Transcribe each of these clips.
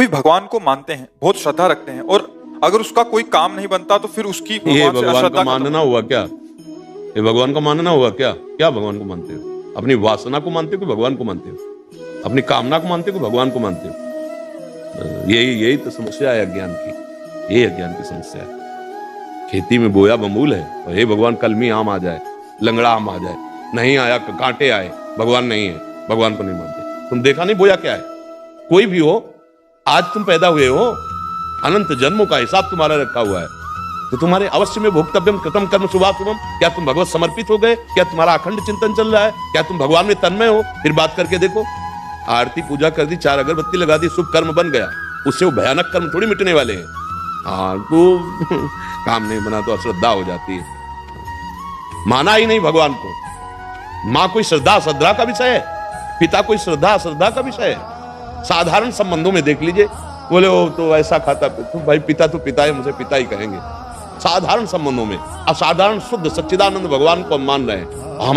कोई भगवान को मानते हैं, बहुत श्रद्धा रखते हैं, और अगर उसका कोई काम नहीं बनता तो फिर उसकी ये भगवान से भगवान अश्रद्धा का खत्म मानना हो। हुआ क्या? ये भगवान का मानना हुआ क्या? क्या भगवान को मानते हो? अपनी वासना को मानते हो कि भगवान को मानते हो? अपनी कामना को मानते हो कि भगवान को मानते हो? यही तो समस्या है अज्ञान की। ये अज्ञान की समस्या है। खेती में बोया बमूल है और हे भगवान कलमी आम आ जाए, लंगड़ा आम आ जाए, नहीं आया कांटे आए, भगवान नहीं है, भगवान को नहीं मानते। तुम देखा नहीं बोया क्या है? कोई भी हो, आज तुम पैदा हुए हो, अनंत जन्मों का हिसाब तुम्हारा रखा हुआ है, तो तुम्हारे अवश्य में भोक्तव्यम कृतम कर्म शुभाशुभम। क्या तुम भगवत समर्पित हो गए? क्या तुम्हारा अखंड चिंतन चल रहा है? क्या तुम भगवान में तन्मय हो? फिर बात करके देखो। आरती पूजा कर दी, 4 अगरबत्ती लगा दी, शुभ कर्म बन गया, उससे वो भयानक कर्म थोड़ी मिटने वाले हैं। हाँ, तो काम नहीं बना तो अश्रद्धा हो जाती है। माना ही नहीं भगवान को। माँ कोई श्रद्धा का विषय है, पिता कोई श्रद्धा का विषय है। साधारण संबंधों में देख लीजिए, बोले वो तो ऐसा खाता, तो भाई पिता तो पिता है, मुझे पिता ही कहेंगे। साधारण संबंधों में असाधारण शुद्ध सच्चिदानंद भगवान को हम मान रहे हैं,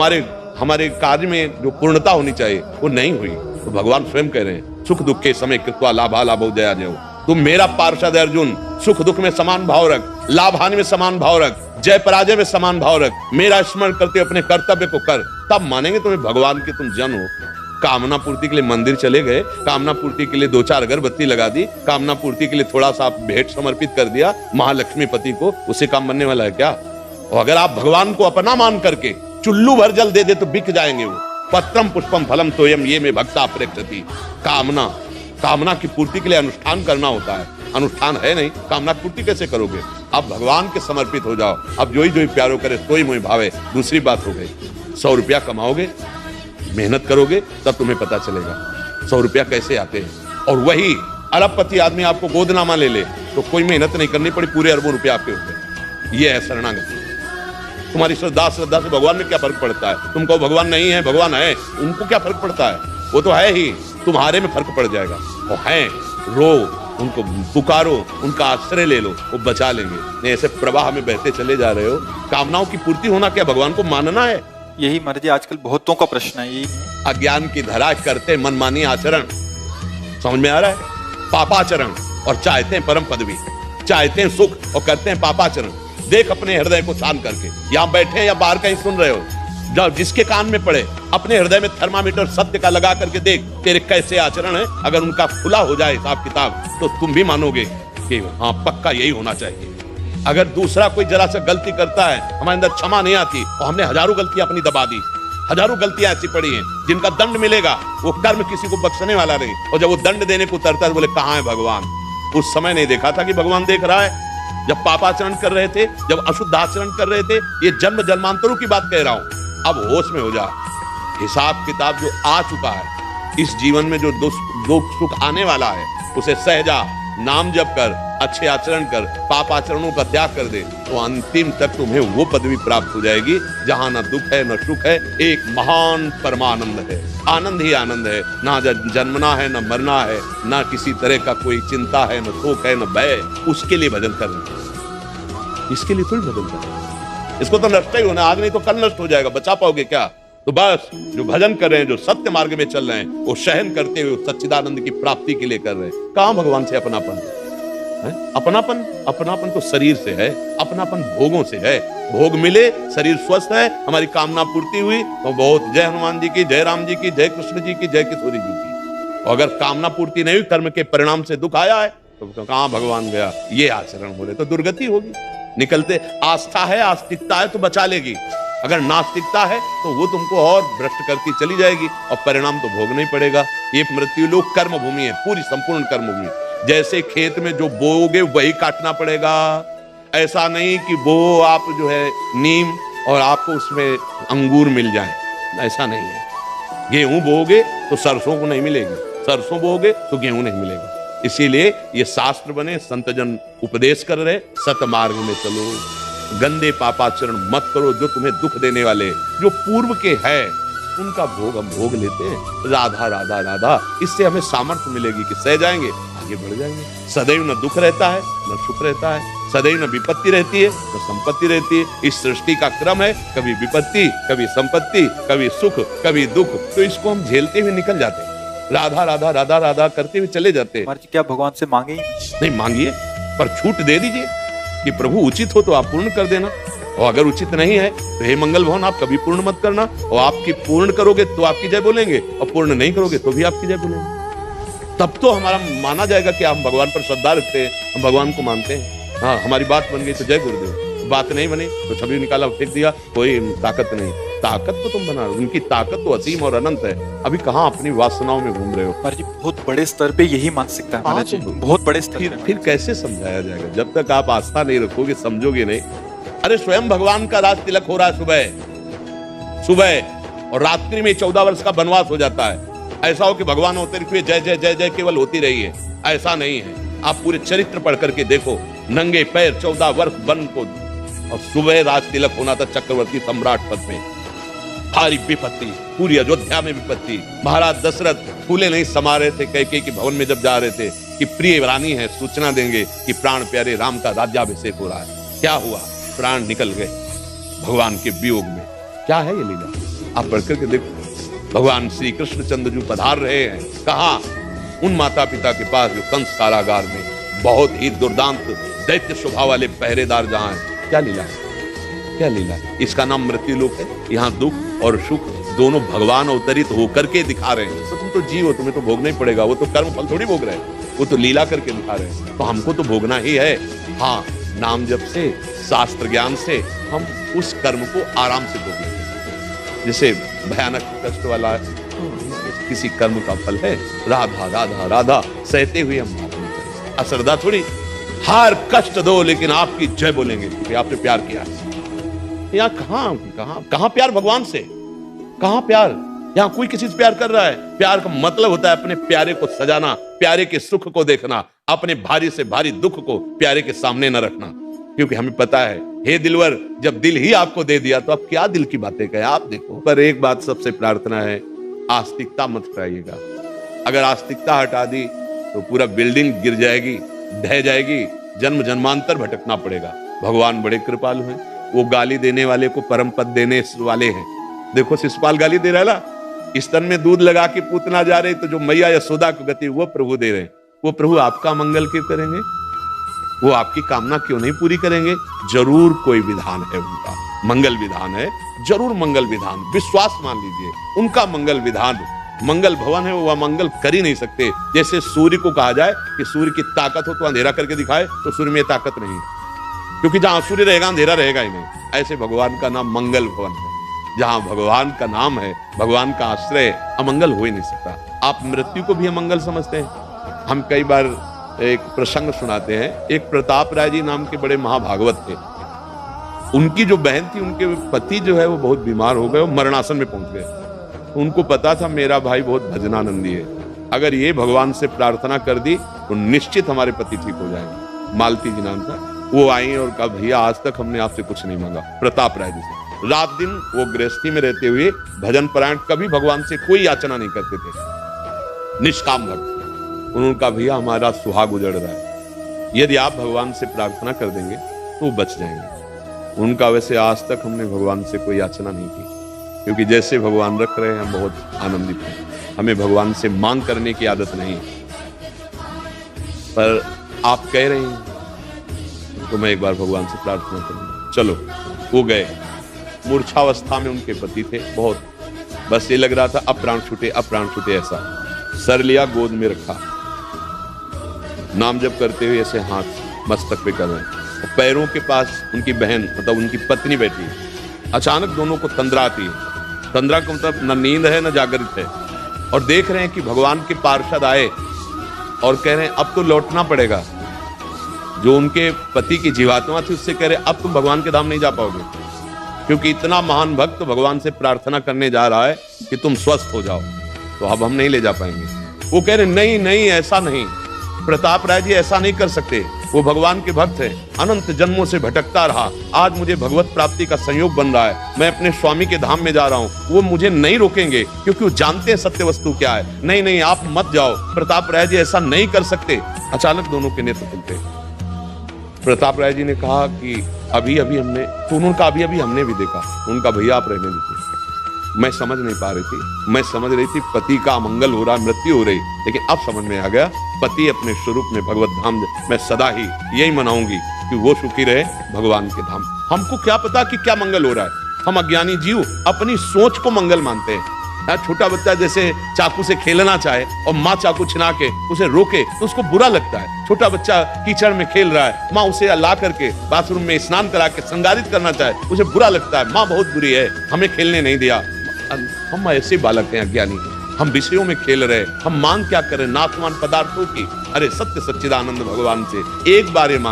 हमारे कार्य में जो पूर्णता होनी चाहिए वो नहीं हुई, तो भगवान स्वयं कह रहे हैं सुख दुख के समय कृत्वा लाभा लाभो जया जयो। तुम मेरा पार्षद अर्जुन, सुख दुख में समान भाव रख, लाभ हानि में समान भाव रख, जय पराजय में समान भाव रख, मेरा स्मरण करते अपने कर्तव्य को कर, तब मानेंगे तुम्हें भगवान के तुम जन हो। कामना पूर्ति के लिए मंदिर चले गए, कामना पूर्ति के लिए 2-4 अगरबत्ती लगा दी, कामना पूर्ति के लिए थोड़ा सा भेंट समर्पित कर दिया महालक्ष्मी पति को, उससे काम बनने वाला है क्या? और अगर आप भगवान को अपना मान करके चुल्लू भर जल दे दे तो बिक जाएंगे वो। पत्रम पुष्पम फलम तोयम ये में भक्ता प्रेक्षति। कामना की पूर्ति के लिए अनुष्ठान करना होता है, अनुष्ठान है नहीं, कामना पूर्ति कैसे करोगे? आप भगवान के समर्पित हो जाओ। अब जो ही प्यारो करे सोई मोहि भावे। दूसरी बात हो गई, 100 रुपया कमाओगे, मेहनत करोगे, तब तुम्हें पता चलेगा 100 रुपया कैसे आते हैं। और वही अरबपति आदमी आपको गोदनामा ले ले तो कोई मेहनत नहीं करनी पड़ी, पूरे अरबों रुपया आपके होते। ये है शरणागति। तुम्हारी श्रद्धा से भगवान में क्या फर्क पड़ता है? तुम कहो भगवान नहीं है, भगवान है, उनको क्या फर्क पड़ता है? वो तो है ही, तुम्हारे में फर्क पड़ जाएगा। वो है, रो, उनको पुकारो, उनका आश्रय ले लो, वो बचा लेंगे। नहीं ऐसे प्रवाह में बहते चले जा रहे हो। कामनाओं की पूर्ति होना क्या भगवान को मानना है? यही महाराज आजकल बहुतों का प्रश्न है। यही अज्ञान की धरा करते मनमानी आचरण, समझ में आ रहा है? पापाचरण, और चाहते हैं परम पदवी, चाहते हैं सुख और करते हैं पापाचरण। देख अपने हृदय को शांत करके, यहां बैठे या बाहर कहीं सुन रहे हो, जब जिसके कान में पड़े अपने हृदय में थर्मामीटर सत्य का लगा करके देख तेरे कैसे आचरण है। अगर उनका खुला हो जाए हिसाब किताब तो तुम भी मानोगे कि हाँ पक्का यही होना चाहिए। अगर दूसरा कोई जरा सा गलती करता है, हमारे अंदर क्षमा नहीं आती और हमने हजारों गलतियां अपनी दबा दी, हजारों गलतियां ऐसी पड़ी हैं जिनका दंड मिलेगा, वो कर्म किसी को बख्शने वाला नहीं। और जब वो दंड देने को उतरता है बोले कहां है भगवान? उस समय नहीं देखा था कि भगवान देख रहा है। जब पापाचरण कर रहे थे, जब अशुद्ध आचरण कर रहे थे, ये जन्म जन्मांतरों की बात कह रहा हूं। अब होश में हो जा। हिसाब किताब जो आ चुका है, इस जीवन में जो दुख सुख आने वाला है उसे सहजा, नाम जप कर, अच्छे आचरण कर, पाप आचरणों का त्याग कर दे, तो अंतिम तक तुम्हें वो पदवी प्राप्त हो जाएगी जहां ना दुख है न सुख है, एक महान परमानंद है। आनंद ही आनंद है, ना जन्मना है न मरना है, ना किसी तरह का कोई चिंता है, न शोक है, न भय। उसके लिए भजन करना, इसके लिए थोड़ी भजन करना। इसको तो नष्ट ही होना, आज नहीं तो कल नष्ट हो जाएगा, बचा पाओगे क्या? तो बस जो भजन कर रहे हैं, जो सत्य मार्ग में चल रहे हैं, वो सहन करते हुए सच्चिदानंद की प्राप्ति के लिए कर रहे हैं। कहां भगवान से अपनापन है? अपनापन तो शरीर से है, अपनापन भोगों से है। भोग मिले, शरीर स्वस्थ है, हमारी कामना पूर्ति हुई तो बहुत जय हनुमान जी की, जय राम जी की, जय कृष्ण जी की, जय किशोरी जी की। और अगर कामना पूर्ति नहीं हुई, कर्म के परिणाम से दुख आया है, तो कहां भगवान गया? ये आचरण हो रहे तो दुर्गति होगी। निकलते आस्था है, आस्तिकता है तो बचा लेगी, अगर नास्तिकता है तो वो तुमको और भ्रष्ट करती चली जाएगी और परिणाम तो भोगना ही पड़ेगा। ये मृत्यु लोक कर्म भूमि है, पूरी संपूर्ण कर्म भूमि। जैसे खेत में जो बोओगे वही काटना पड़ेगा। ऐसा नहीं कि बो आप जो है नीम और आपको उसमें अंगूर मिल जाए, ऐसा नहीं है। गेहूं बोओगे तो सरसों को नहीं मिलेगी, सरसों बोओगे तो गेहूं नहीं मिलेगा। इसीलिए ये शास्त्र बने, संतजन उपदेश कर रहे, सतमार्ग में चलो, गंदे पापाचरण मत करो जो तुम्हें दुख देने वाले, जो पूर्व के है उनका भोग हम भोग लेते हैं। राधा राधा राधा, इससे हमें सामर्थ्य मिलेगी कि सह जाएंगे, आगे बढ़ जाएंगे। सदैव न दुख रहता है न सुख रहता है, सदैव न विपत्ति रहती है न संपत्ति रहती है। इस सृष्टि का क्रम है, कभी विपत्ति, कभी संपत्ति, कभी सुख, कभी दुख, तो इसको हम झेलते हुए निकल जाते हैं। राधा राधा राधा राधा करते हुए चले जाते हैं। कुमार जी क्या भगवान से मांगे ही नहीं मांगिए, पर छूट दे दीजिए कि प्रभु उचित हो तो आप पूर्ण कर देना, और अगर उचित नहीं है तो हे मंगल भवन आप कभी पूर्ण मत करना, और आपकी पूर्ण करोगे तो आपकी जय बोलेंगे, और पूर्ण नहीं करोगे तो भी आपकी जय बोलेंगे। तब तो हमारा माना जाएगा कि हम भगवान पर श्रद्धा रखते हैं, हम भगवान को मानते हैं। हाँ, हमारी बात बन गई तो जय गुरुदेव, बात नहीं बनी तो छवि निकाला फेंक दिया, कोई ताकत नहीं। ताकत तो तुम बना, उनकी ताकत तो असीम और अनंत है। अभी कहाँ अपनी वासनाओं में घूम रहे हो। कुमार जी बहुत बड़े स्तर पे यही मानसिकता है महाराज जी, बहुत बड़े स्तर पे। फिर कैसे समझाया जाएगा जब तक आप आस्था नहीं रखोगे, समझोगे नहीं। अरे स्वयं भगवान का राज तिलक हो रहा है सुबह सुबह, और रात्रि में 14 वर्ष का वनवास हो जाता है। ऐसा हो कि भगवान होते हुए जय जय जय जय केवल होती रही है, ऐसा नहीं है। आप पूरे चरित्र पढ़ करके देखो, नंगे पैर 14 वर्ष वन को, और सुबह राज तिलक होना था चक्रवर्ती सम्राट पद में। भारी विपत्ति, पूरी अयोध्या में विपत्ति। महाराज दशरथ फूले नहीं समा रहे थे कैकेयी के भवन में जब जा रहे थे कि प्रिय रानी है, सूचना देंगे कि प्राण प्यारे राम का राज्याभिषेक हो रहा है। क्या हुआ? प्राण निकल गए भगवान के वियोग में। क्या है ये लीला? आप पढ़ करके देखो। भगवान श्री कृष्णचंद्र जी पधार रहे हैं कहा? उन माता पिता के पास जो कंस कारागार में बहुत ही दुर्दांत दैत्य स्वभाव वाले पहरेदार जहां हैं। क्या लीला है? क्या लीला है? इसका नाम मृत्यु लोक है। यहाँ दुख और सुख दोनों भगवान अवतरित होकर के दिखा रहे हैं। तो तुम तो जीव हो, तुम्हें तो भोगना ही पड़ेगा। वो तो कर्म फल थोड़ी भोग रहे हैं, वो तो लीला करके दिखा रहे हैं। तो हमको तो भोगना ही है। हाँ, नाम जप से, शास्त्र ज्ञान से हम उस कर्म को आराम से भोग लेते हैं। जैसे भयानक कष्ट वाला किसी कर्म का फल है, राधा राधा राधा सहते हुए हम अश्रद्धा थोड़ी। हर कष्ट दो लेकिन आपकी जय बोलेंगे क्योंकि आपने प्यार किया है। यहाँ कहां प्यार भगवान से? कहां प्यार? यहाँ कोई किसी से प्यार कर रहा है? प्यार का मतलब होता है अपने प्यारे को सजाना, प्यारे के सुख को देखना, अपने भारी से भारी दुख को प्यारे के सामने न रखना। क्योंकि हमें पता है, हे दिलवर, जब दिल ही आपको दे दिया तो आप क्या दिल की बातें कहें। आप देखो, पर एक बात सबसे प्रार्थना है, आस्तिकता मत हटाइएगा। अगर आस्तिकता हटा दी तो पूरा बिल्डिंग गिर जाएगी, ढह जाएगी, जन्म जन्मांतर भटकना पड़ेगा। भगवान बड़े कृपालु हैं। वो गाली देने वाले को परम पद देने वाले हैं। देखो शिशुपाल गाली दे रहा है ना, स्तन में दूध लगा के पूतना जा रहे, तो जो मैया यशोदा को गति वो प्रभु दे रहे हैं। वो प्रभु आपका मंगल क्यों करेंगे? वो आपकी कामना क्यों नहीं पूरी करेंगे? जरूर कोई विधान है उनका, मंगल विधान है, जरूर मंगल विधान। विश्वास मान लीजिए, उनका मंगल विधान मंगल भवन है, वो अमंगल कर ही नहीं सकते। जैसे सूर्य को कहा जाए कि सूर्य की ताकत हो तो अंधेरा करके दिखाए, तो सूर्य में ताकत नहीं, क्योंकि जहां सूर्य रहेगा अंधेरा रहेगा ही नहीं। ऐसे भगवान का नाम मंगल भवन है। जहां भगवान का नाम है, भगवान का आश्रय, अमंगल हो ही नहीं सकता। आप मृत्यु को भी अमंगल समझते हैं। हम कई बार एक प्रसंग सुनाते हैं। एक प्रताप राय जी नाम के बड़े महाभागवत थे। उनकी जो बहन थी, उनके पति जो है वो बहुत बीमार हो गए, वो मरणासन में पहुंच गए। उनको पता था मेरा भाई बहुत भजनानंदी है, अगर ये भगवान से प्रार्थना कर दी तो निश्चित हमारे पति ठीक हो जाएंगे। मालती जी नाम था। वो आई और कहा, भैया आज तक हमने आपसे कुछ नहीं मांगा। प्रताप राय जी से रात दिन वो गृहस्थी में रहते हुए भजन परायण, कभी भगवान से कोई याचना नहीं करते थे, निष्काम भक्त। उन्होंने कहा, भैया हमारा सुहाग उजड़ रहा है, यदि आप भगवान से प्रार्थना कर देंगे तो बच जाएंगे। उनका वैसे आज तक हमने भगवान से कोई याचना नहीं की, क्योंकि जैसे भगवान रख रहे हैं हम बहुत आनंदित हैं। हमें भगवान से मांग करने की आदत नहीं। पर आप कह रहे हैं तो मैं एक बार भगवान से प्रार्थना करूंगा। चलो, वो गए। मूर्छावस्था में उनके पति थे बहुत, बस ये लग रहा था अब प्राण छूटे, अब प्राण छूटे। ऐसा सर लिया, गोद में रखा, नाम जप करते हुए ऐसे हाथ मस्तक पे कर रहे हैं। पैरों के पास उनकी बहन, मतलब उनकी पत्नी बैठी है। अचानक दोनों को तंद्रा आती है। तंद्रा का मतलब न नींद है न जागृत है, और देख रहे हैं कि भगवान के पार्षद आए और कह रहे हैं अब तो लौटना पड़ेगा। जो उनके पति की जीवात्मा थी उससे कह रहे अब तुम भगवान के धाम नहीं जा पाओगे, क्योंकि इतना महान भक्त भगवान से प्रार्थना करने जा रहा है कि तुम स्वस्थ हो जाओ, तो अब हम नहीं ले जा पाएंगे। वो कह रहे नहीं नहीं, ऐसा नहीं, प्रताप राय जी ऐसा नहीं कर सकते। वो भगवान के भक्त है, अनंत जन्मों से भटकता रहा, आज मुझे भगवत प्राप्ति का संयोग बन रहा है। मैं अपने स्वामी के धाम में जा रहा हूँ, वो मुझे नहीं रोकेंगे क्योंकि वो जानते हैं सत्य वस्तु क्या है। नहीं नहीं, आप मत जाओ, प्रताप राय जी ऐसा नहीं कर सकते। अचानक दोनों के नेत्र खुलते। प्रताप राय जी ने कहा कि अभी अभी हमने, तो उन्होंने कहा अभी अभी हमने भी देखा। उनका भैया आप रहने दीजिए, मैं समझ नहीं पा रही थी। मैं समझ रही थी पति का अमंगल हो रहा, मृत्यु हो रही, लेकिन अब समझ में आ गया पति अपने स्वरूप में भगवत धाम मैं सदा ही यही मनाऊंगी कि वो सुखी रहे भगवान के धाम। हमको क्या पता कि क्या मंगल हो रहा है। हम अज्ञानी जीव अपनी सोच को मंगल मानते हैं। छोटा बच्चा जैसे चाकू से खेलना चाहे और माँ चाकू छिना के उसे रोके तो उसको बुरा लगता है। छोटा बच्चा कीचड़ में खेल रहा है, माँ उसे ला करके बाथरूम में स्नान करा के श्रृंगारित करना चाहे, उसे बुरा लगता है, माँ बहुत बुरी है, हमें खेलने नहीं दिया। हम ऐसे बालक हैं अज्ञानी, हम विषयों में खेल रहे, हम मांग क्या करें नाशवान पदार्थों की। अरे सत्य सच्चिदानंद भगवान से एक बार ये मांग